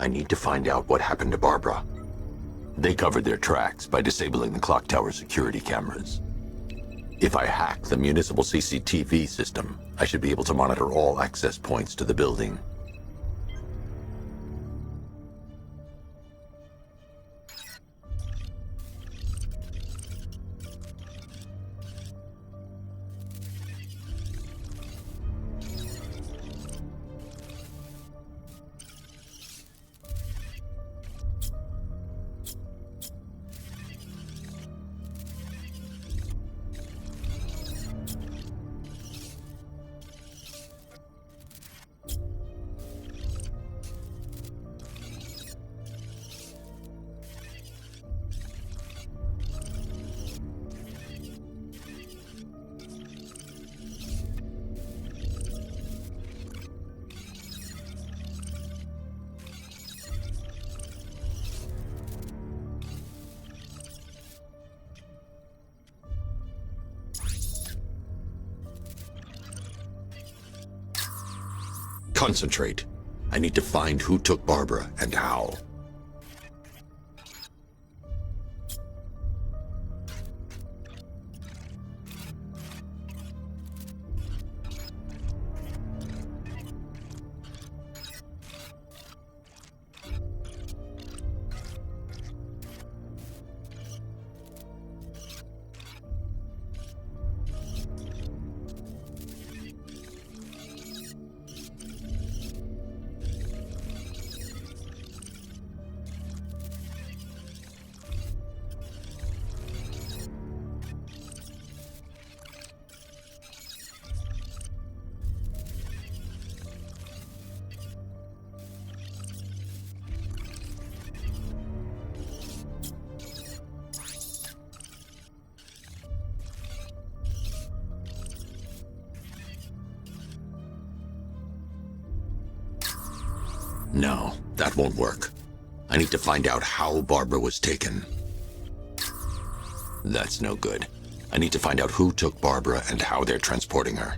I need to find out what happened to Barbara. They covered their tracks by disabling the clock tower security cameras. If I hack the municipal CCTV system, I should be able to monitor all access points to the building. Concentrate. I need to find who took Barbara and how. No, that won't work. I need to find out how Barbara was taken. That's no good. I need to find out who took Barbara and how they're transporting her.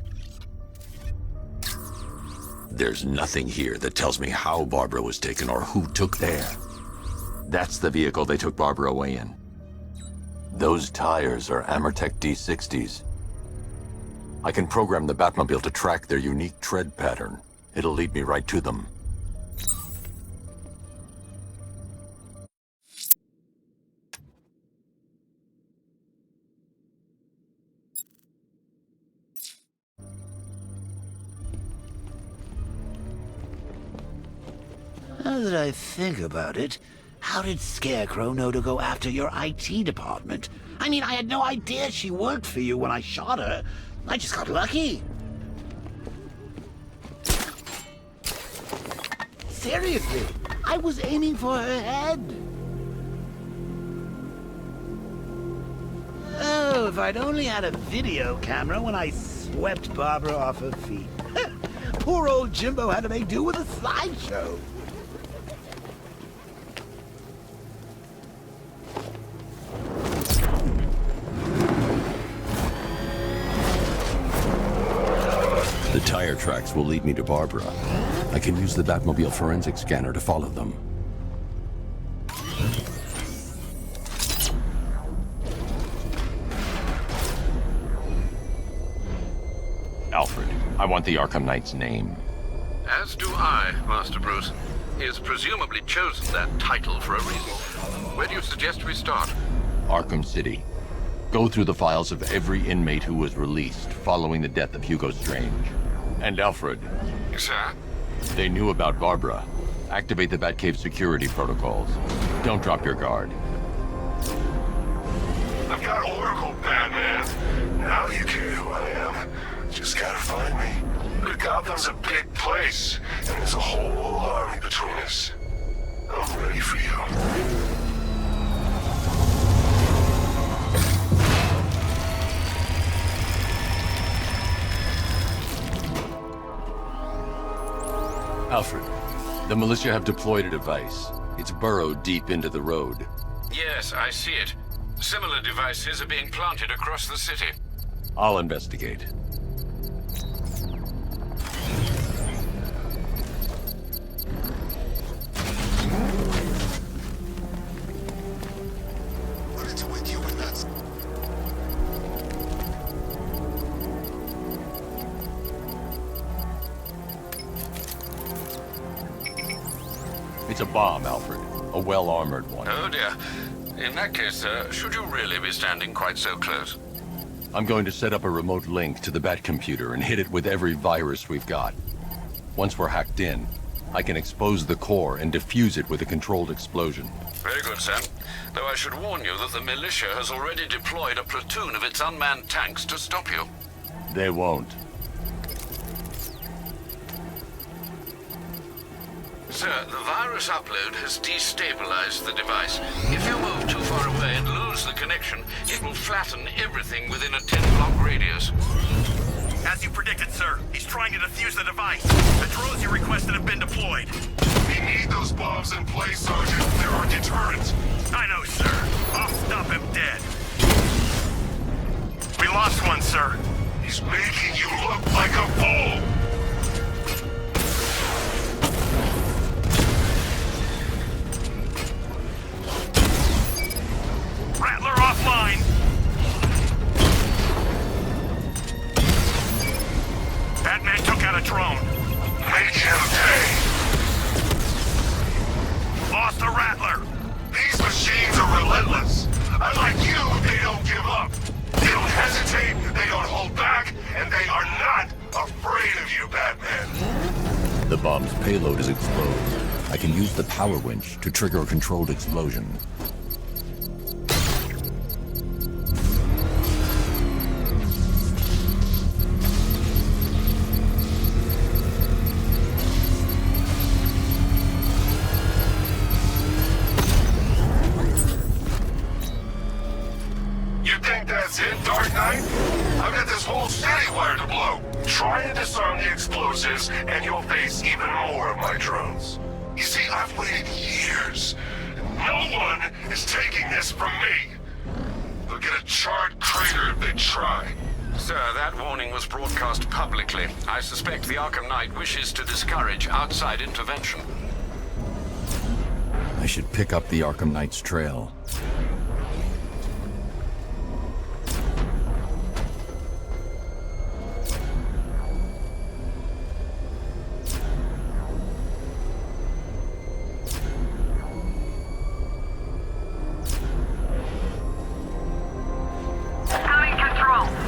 There's nothing here that tells me how Barbara was taken or who took there. That's the vehicle they took Barbara away in. Those tires are Amertech D60s. I can program the Batmobile to track their unique tread pattern. It'll lead me right to them. Now that I think about it, how did Scarecrow know to go after your IT department? I mean, I had no idea she worked for you when I shot her. I just got lucky. Seriously, I was aiming for her head. Oh, if I'd only had a video camera when I swept Barbara off her feet. Poor old Jimbo had to make do with a slideshow. The tire tracks will lead me to Barbara. I can use the Batmobile forensic scanner to follow them. Alfred, I want the Arkham Knight's name. As do I, Master Bruce. He has presumably chosen that title for a reason. Where do you suggest we start? Arkham City. Go through the files of every inmate who was released following the death of Hugo Strange. And Alfred. Sir? They knew about Barbara. Activate the Batcave security protocols. Don't drop your guard. I've got Oracle, Batman. Now you care who I am. Just gotta find me. But Gotham's a big place, and there's a whole army between us. I'm ready for you. Alfred, the militia have deployed a device. It's burrowed deep into the road. Yes, I see it. Similar devices are being planted across the city. I'll investigate. It's a bomb, Alfred. A well-armored one. Oh dear. In that case, sir, should you really be standing quite so close? I'm going to set up a remote link to the Bat computer and hit it with every virus we've got. Once we're hacked in, I can expose the core and defuse it with a controlled explosion. Very good, sir. Though I should warn you that the militia has already deployed a platoon of its unmanned tanks to stop you. They won't. Sir, the virus upload has destabilized the device. If you move too far away and lose the connection, it will flatten everything within a 10-block radius. As you predicted, sir. He's trying to defuse the device. The drones you requested have been deployed. We need those bombs in place, Sergeant. They're our deterrent. I know, sir. I'll stop him dead. We lost one, sir. He's making you look like a fool. Rattler offline. Batman took out a drone. Make him pay. Lost a Rattler. These machines are relentless. Unlike you, they don't give up. They don't hesitate, they don't hold back, and they are not afraid of you, Batman. The bomb's payload is exposed. I can use the power winch to trigger a controlled explosion. You think that's it, Dark Knight? I've got this whole city wired to blow. Try and disarm the explosives, and you'll face even more of my drones. You see, I've waited years. No one is taking this from me. They'll get a charred crater if they try. Sir, that warning was broadcast publicly. I suspect the Arkham Knight wishes to discourage outside intervention. I should pick up the Arkham Knight's trail.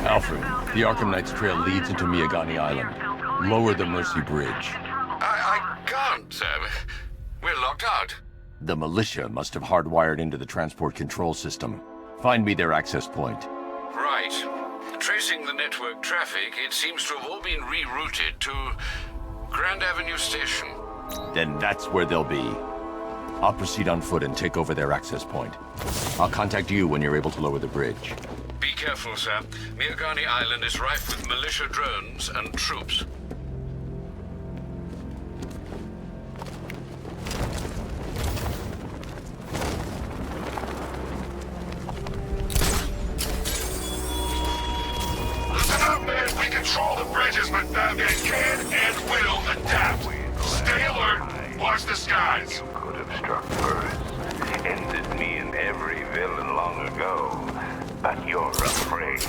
Alfred, the Arkham Knight's trail leads into Miagani Island. Lower the Mercy Bridge. I can't, sir. We're locked out. The militia must have hardwired into the transport control system. Find me their access point. Right. Tracing the network traffic, it seems to have all been rerouted to Grand Avenue Station. Then that's where they'll be. I'll proceed on foot and take over their access point. I'll contact you when you're able to lower the bridge. Be careful, sir. Miagani Island is rife with militia drones and troops. Listen up, man. We control the bridges, but Batman can and will adapt. Stay alert. Watch the skies. Could have struck first. Ended me and every villain long ago. But you're afraid.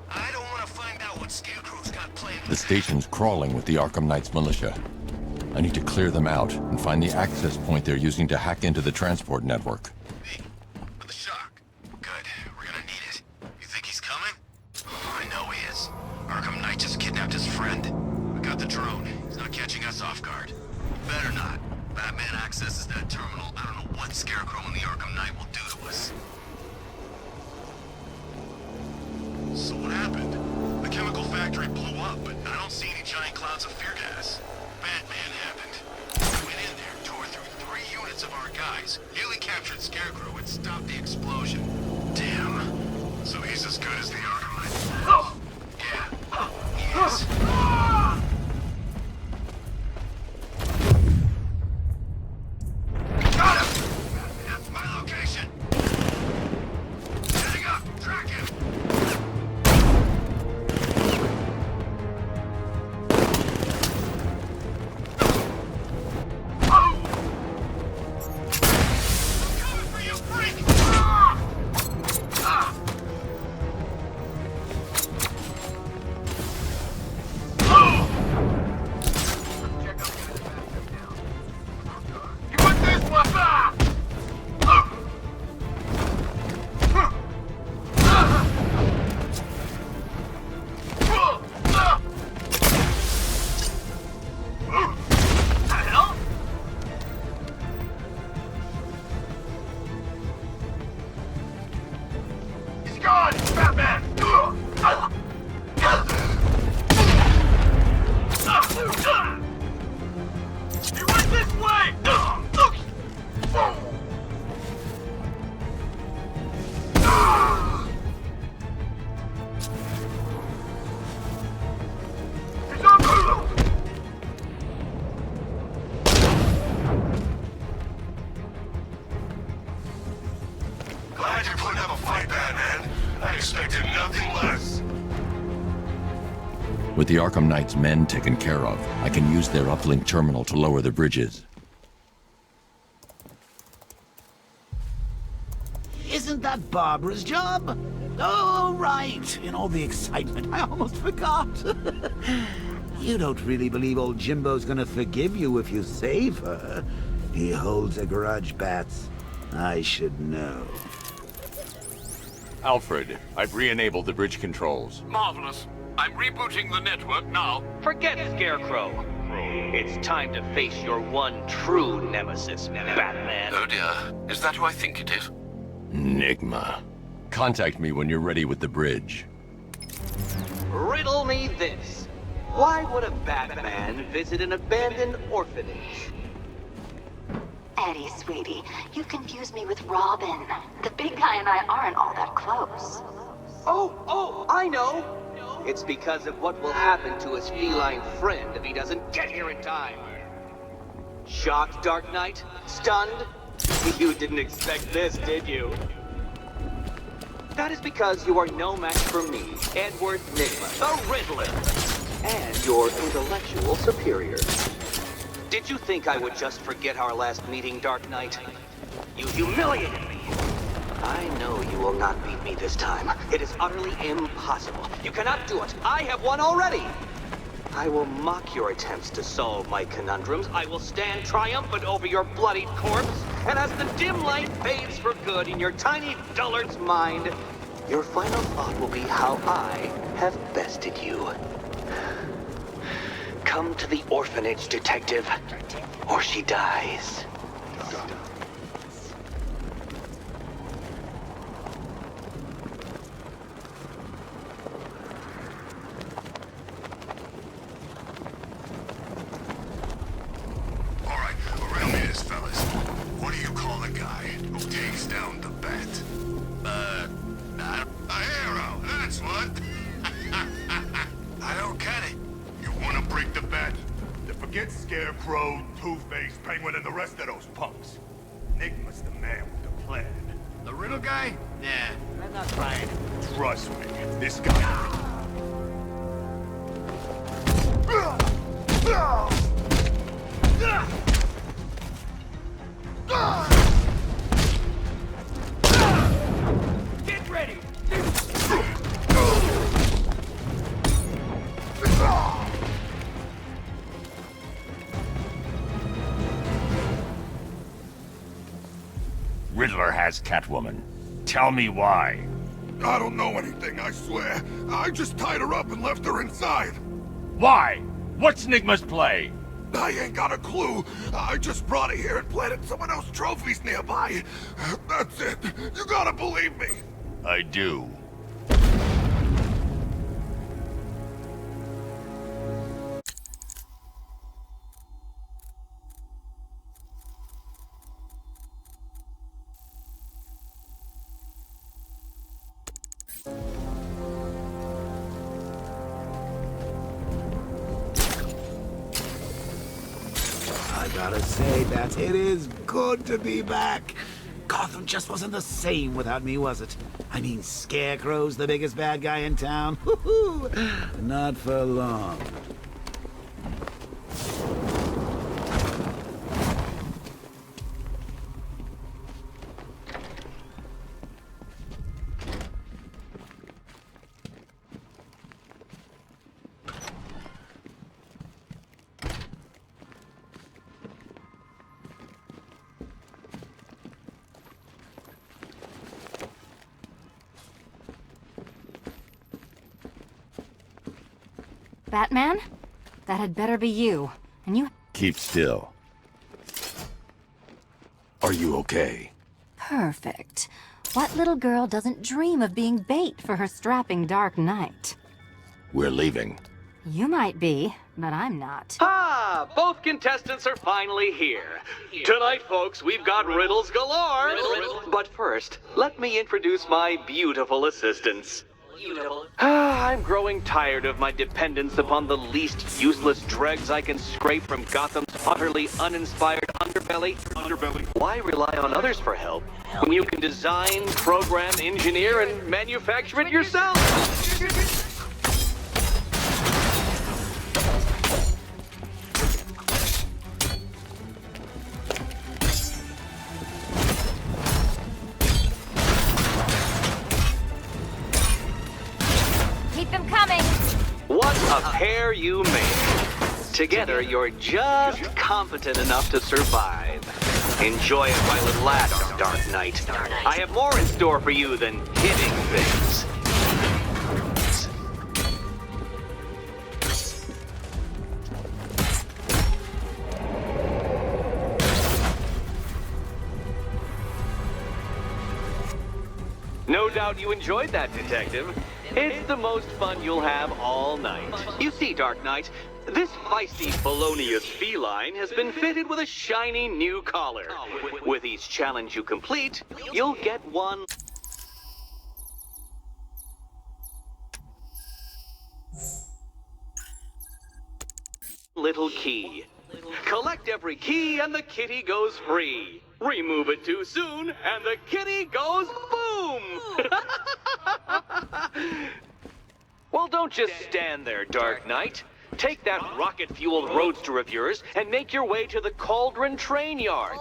I don't want to find out what Scarecrow's got planned. The station's crawling with the Arkham Knight's militia. I need to clear them out and find the access point they're using to hack into the transport network. Hey, for the shock. Good. We're gonna need it. You think he's coming? I know he is. Arkham Knight just kidnapped his friend. We got the drone. He's not catching us off guard. Better not. Batman accesses that terminal. I don't know what Scarecrow and the Arkham Knight will do to us. So what happened? The chemical factory blew up, but I don't see any giant clouds of fear gas. Batman happened. Went in there, tore through 3 units of our guys, nearly captured Scarecrow, and stopped the explosion. Damn. So he's as good as the Arkham Knight. Yeah, he is. Got him! That's my location. Heading up, track him. expected nothing less. With the Arkham Knight's men taken care of, I can use their uplink terminal to lower the bridges. Isn't that Barbara's job? Oh, right. In all the excitement, I almost forgot. You don't really believe old Jimbo's gonna forgive you if you save her. He holds a grudge, Bats. I should know. Alfred, I've re-enabled the bridge controls. Marvelous. I'm rebooting the network now. Forget Scarecrow. It's time to face your one true nemesis, Batman. Oh dear. Is that who I think it is? Enigma. Contact me when you're ready with the bridge. Riddle me this. Why would a Batman visit an abandoned orphanage? Eddie, sweetie, you confuse me with Robin. The big guy and I aren't all that close. Oh, I know. It's because of what will happen to his feline friend if he doesn't get here in time. Shocked, Dark Knight? Stunned? You didn't expect this, did you? That is because you are no match for me, Edward Nygma, the Riddler, and your intellectual superior. Did you think I would just forget our last meeting, Dark Knight? You humiliated me. I know you will not beat me this time. It is utterly impossible. You cannot do it. I have won already. I will mock your attempts to solve my conundrums. I will stand triumphant over your bloodied corpse. And as the dim light fades for good in your tiny dullard's mind, your final thought will be how I have bested you. Come to the orphanage, detective, or she dies. Alright, riddle me this, fellas. What do you call a guy who takes down the bat? A hero, that's what. I don't get it. You wanna break the bat? Then forget Scarecrow, Two-Face, Penguin, and the rest of those punks. Enigma's the man with the plan. The riddle guy? Nah, I'm not trying. Trust me, this guy... Get ready! Riddler has Catwoman. Tell me why. I don't know anything, I swear. I just tied her up and left her inside. Why? What's Nygma's play? I ain't got a clue. I just brought her here and planted someone else's trophies nearby. That's it. You gotta believe me. I do. I gotta say that it is good to be back. Gotham just wasn't the same without me, was it? I mean, Scarecrow's the biggest bad guy in town. Not for long. Batman? That had better be you. And you... Keep still. Are you okay? Perfect. What little girl doesn't dream of being bait for her strapping Dark Knight? We're leaving. You might be, but I'm not. Ah, both contestants are finally here. Tonight, folks, we've got riddles galore. But first, let me introduce my beautiful assistants. I'm growing tired of my dependence upon the least useless dregs I can scrape from Gotham's utterly uninspired underbelly. underbelly. Why rely on others for help when you can design, program, engineer, and manufacture it yourself? Keep them coming. What a pair you make. Together, you're just competent enough to survive. Enjoy it while it lasts, Dark Knight. I have more in store for you than hitting things. No doubt you enjoyed that, Detective. It's the most fun you'll have all night. You see, Dark Knight, this feisty felonious feline has been fitted with a shiny new collar. With each challenge you complete, you'll get one little key. Collect every key and the kitty goes free. Remove it too soon and the kitty goes boom! Well, don't just stand there, Dark Knight. Take that rocket-fueled roadster of yours and make your way to the Cauldron Train Yard.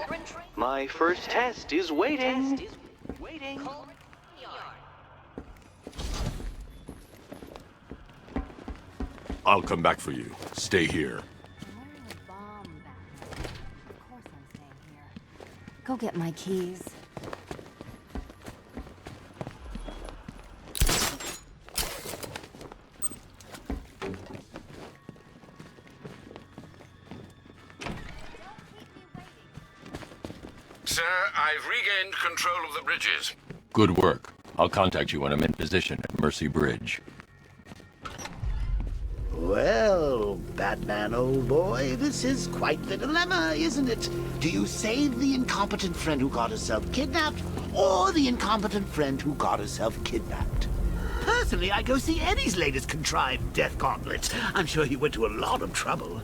My first test is waiting. I'll come back for you. Stay here. Go get my keys. Sir, I've regained control of the bridges. Good work. I'll contact you when I'm in position at Mercy Bridge. Well, Batman, old boy, this is quite the dilemma, isn't it? Do you save the incompetent friend who got herself kidnapped, or the incompetent friend who got herself kidnapped? Personally, I go see Eddie's latest contrived death gauntlet. I'm sure he went to a lot of trouble.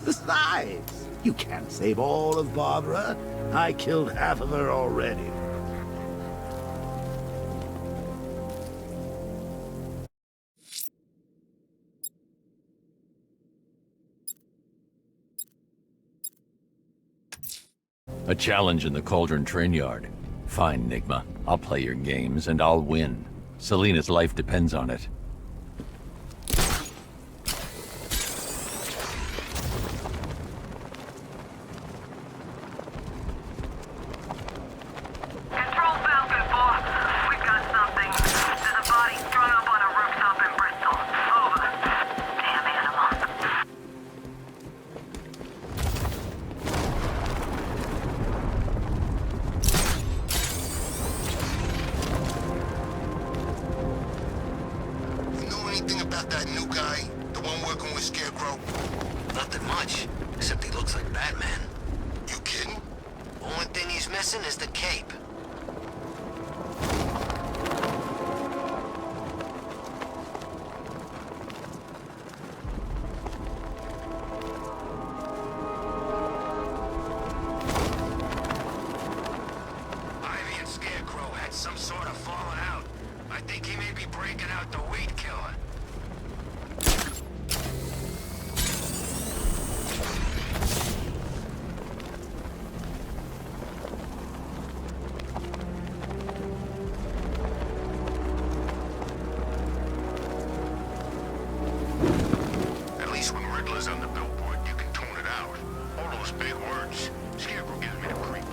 Besides, you can't save all of Barbara. I killed half of her already. A challenge in the Cauldron Train Yard. Fine, Nigma. I'll play your games, and I'll win. Selina's life depends on it. Control Falcon 4. We've got something. There's a body strung up on a rooftop in Bristol. Over. Damn animal. You know anything about that new guy? The one working with Scarecrow? Nothing much, except he looks like Batman. You kidding? Only thing he's missing is the cape. Ivy and Scarecrow had some sort of falling out. I think he may be breaking out the weed killer. At least when Riddler's on the billboard, you can tune it out. All those big words. Scarecrow gives me the creeps.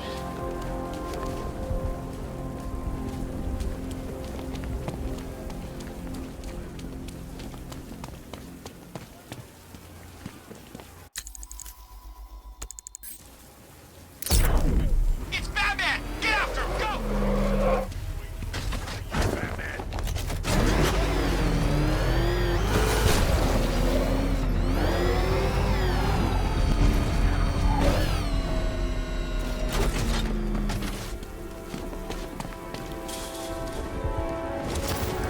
It's Batman! Get after him! Go! Batman.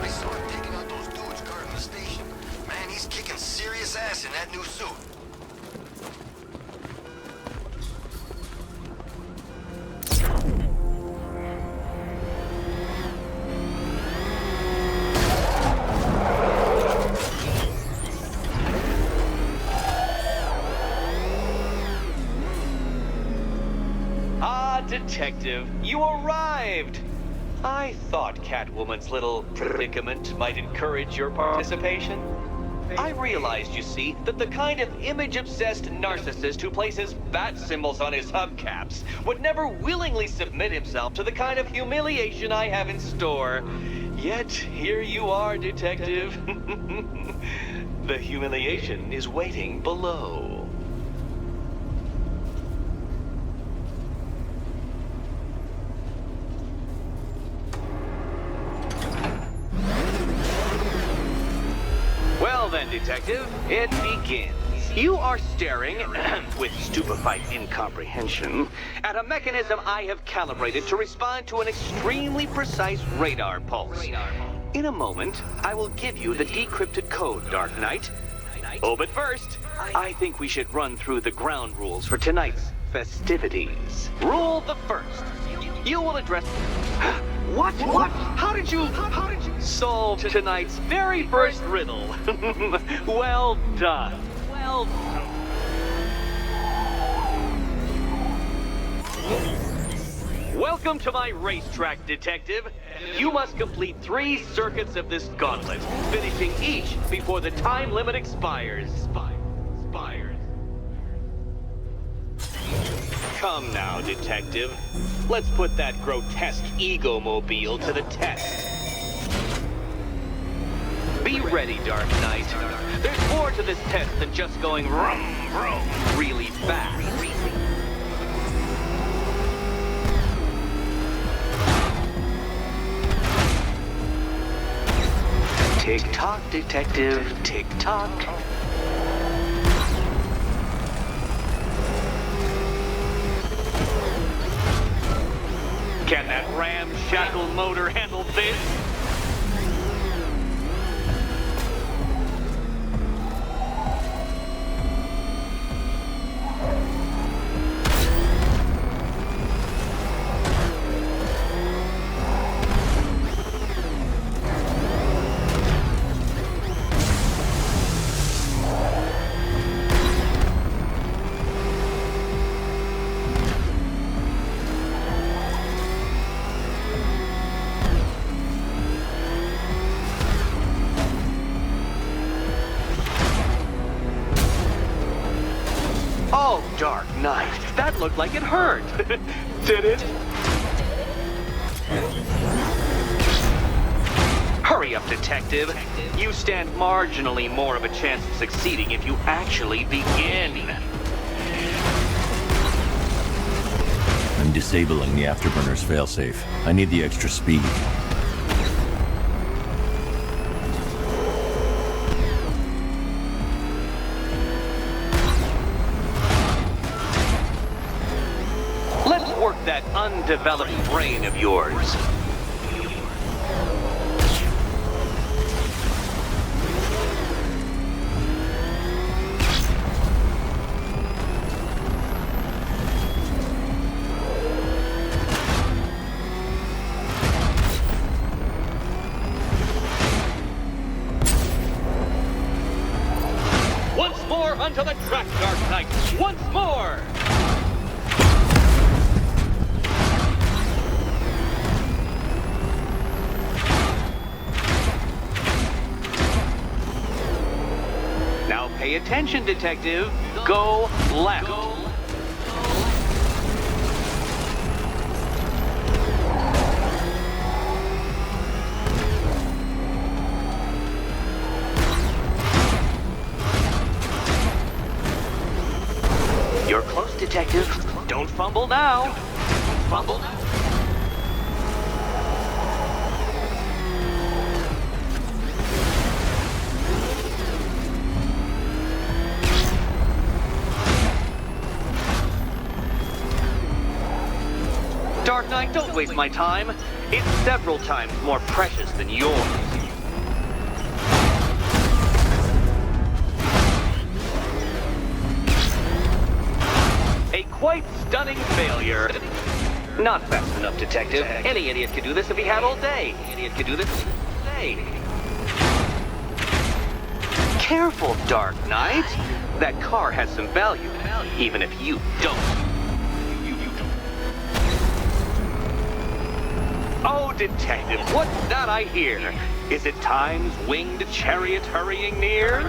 I saw him taking out those dudes guarding the station. Man, he's kicking serious ass in that new suit. Detective, you arrived! I thought Catwoman's little predicament might encourage your participation. I realized, you see, that the kind of image-obsessed narcissist who places bat symbols on his hubcaps would never willingly submit himself to the kind of humiliation I have in store. Yet, here you are, Detective. The humiliation is waiting below. Well then, Detective, it begins. You are staring, with stupefied incomprehension, at a mechanism I have calibrated to respond to an extremely precise radar pulse. In a moment, I will give you the decrypted code, Dark Knight. Oh, but first, I think we should run through the ground rules for tonight's festivities. Rule the first. You will address... What? How did you solve tonight's very first riddle? Well done. Well done. Welcome to my racetrack, Detective. You must complete 3 circuits of this gauntlet, finishing each before the time limit expires. Come now, Detective. Let's put that grotesque ego-mobile to the test. Be ready, Dark Knight. There's more to this test than just going vroom, vroom really fast. Tick-tock, Detective, tick-tock. Can that ramshackle motor handle this? Oh, Dark Knight, that looked like it hurt. Did it? Hurry up, Detective. You stand marginally more of a chance of succeeding if you actually begin. I'm disabling the Afterburner's failsafe. I need the extra speed. That undeveloped brain of yours. Once more onto the track, Dark Knight. Once more! Pay attention, Detective. Go left. You're close, Detective. Don't fumble now. Fumble now. Dark Knight, don't waste my time. It's several times more precious than yours. A quite stunning failure. Not fast enough, Detective. Any idiot could do this if he had all day. Careful, Dark Knight. That car has some value, even if you don't. Oh, Detective, what's that I hear? Is it time's winged chariot hurrying near?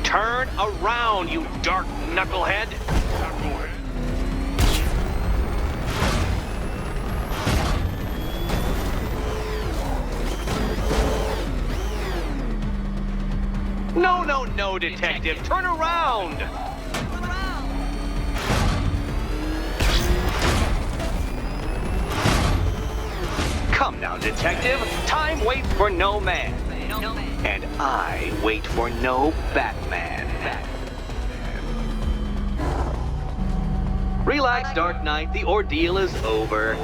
Turn around, you dark knucklehead! No, no, no, Detective! Turn around! Come now, Detective. Time waits for no man. And I wait for no Batman. Relax, Dark Knight. The ordeal is over.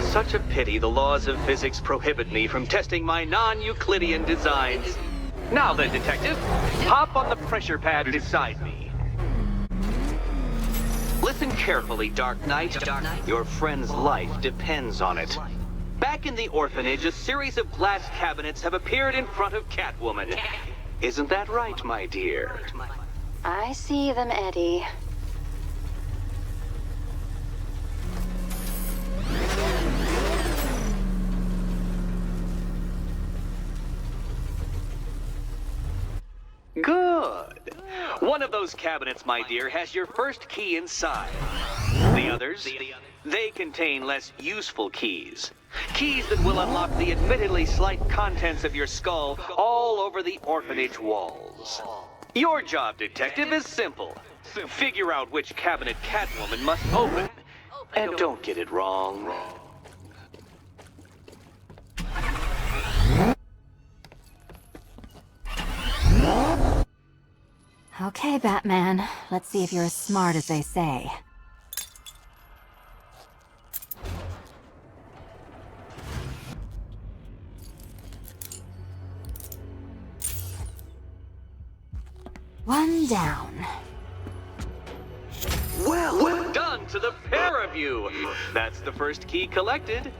Such a pity the laws of physics prohibit me from testing my non-Euclidean designs. Now then, Detective, hop on the pressure pad beside me. Listen carefully, Dark Knight. Your friend's life depends on it. Back in the orphanage, a series of glass cabinets have appeared in front of Catwoman. Isn't that right, my dear? I see them, Eddie. Good. One of those cabinets, my dear, has your first key inside. The others, they contain less useful keys. Keys that will unlock the admittedly slight contents of your skull all over the orphanage walls. Your job, Detective, is simple. Figure out which cabinet Catwoman must open. And don't get it wrong. Okay, Batman. Let's see if you're as smart as they say. One down. Well done to the pair of you. That's the first key collected.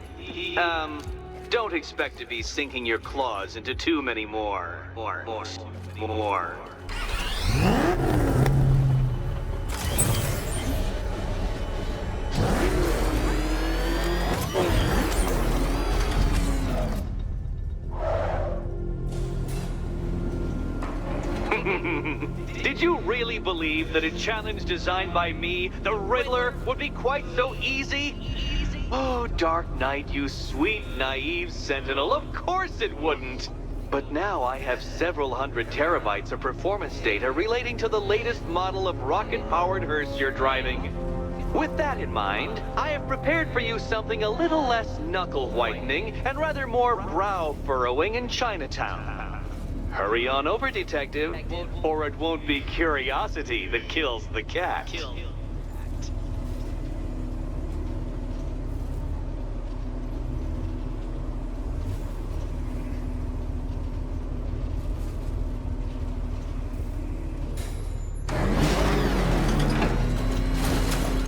Don't expect to be sinking your claws into too many more. Did you really believe that a challenge designed by me, the Riddler, would be quite so easy? Oh, Dark Knight, you sweet, naive sentinel, of course it wouldn't! But now I have several hundred terabytes of performance data relating to the latest model of rocket-powered hearse you're driving. With that in mind, I have prepared for you something a little less knuckle-whitening and rather more brow-furrowing in Chinatown. Hurry on over, Detective, or it won't be curiosity that kills the cat.